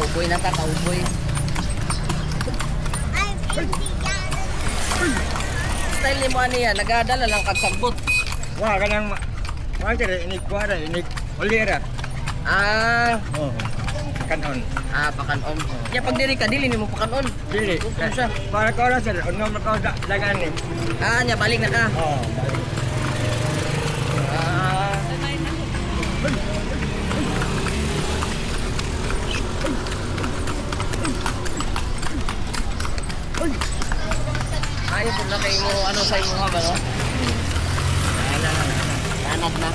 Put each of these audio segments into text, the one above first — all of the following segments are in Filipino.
Kauboy na ka, kauboy. Style ni mo ano yan, nagadala lang kagsagbot. Wah, kanang mga kira, inig kuwara, inig ulira. Ah, Oo. Kanon. pakanon. Ya pag diri ka, dili nimo pakanon. Dili. Kung siya. Para ko lang sir, unom na ko dagan ni. Nya balik na ka. Oo. Ah. Ayaw po na kayo mo, ano sa imo ba, no? Nanat na.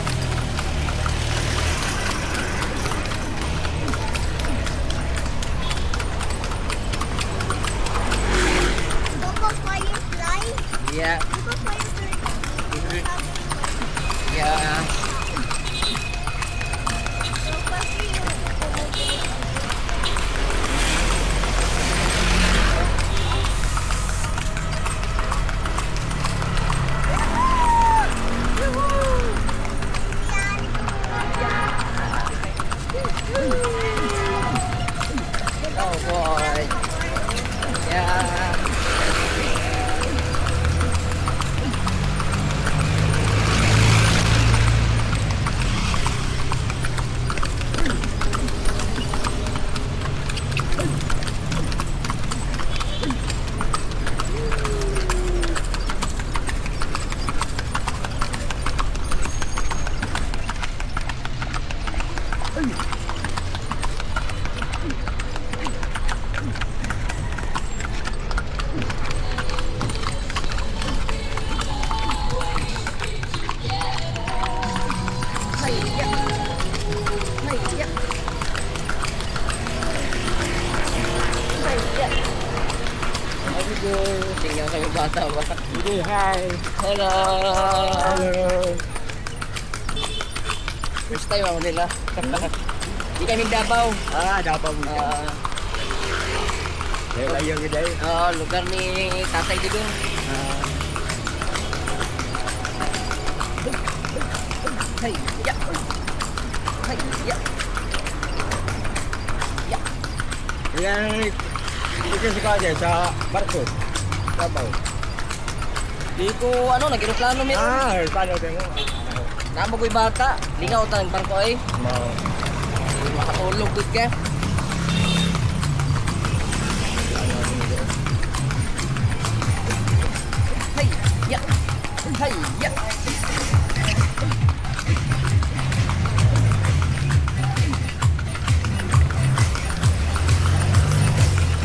Yeah. Yeah. Oh boy. Yeah. Tingnan kami bata ba? Hindi, hi. Hello! Hello. First time ako nila. Di kami Davao. Dapat mo. Layo gid ay. Lugar ni Tatay Digong. Hay, ya. Hay, ya. Ya. Yan ito si Kaje sa barko. Dapat. Di ko ano, nag-aeroplano mi. Paano din mo? Namo ko'y bata. Lingaw tang barko ay. Mo. Makatulog gud ka. Hay, ya. Hay, ya.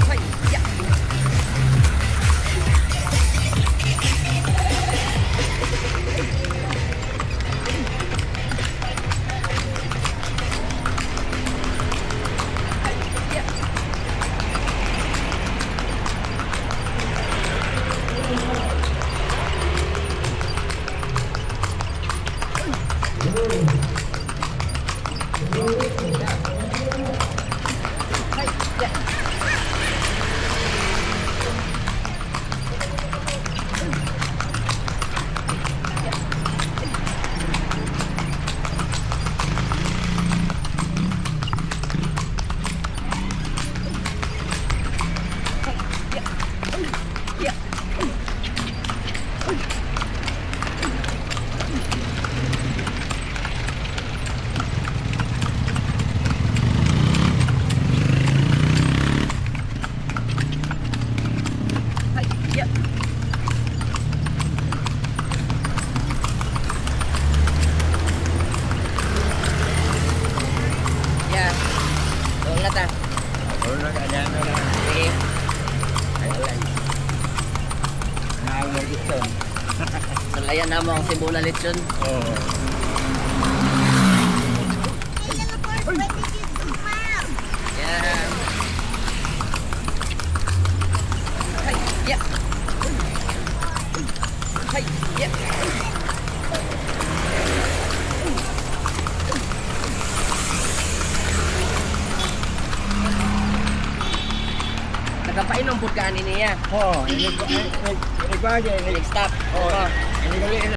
Hay, ya. Hay, ya. Ya. Hay, ya. Ya. Doon na ta. Ano na kanya na. Sige. Ay alay. Mo dito. Salayan na mo ang Cebuala lechon. Oo. Yeah. Hay, ya. Hay, ya. Nakapainom po ka niya. Oo, ini ba Next stop. Oo. Ini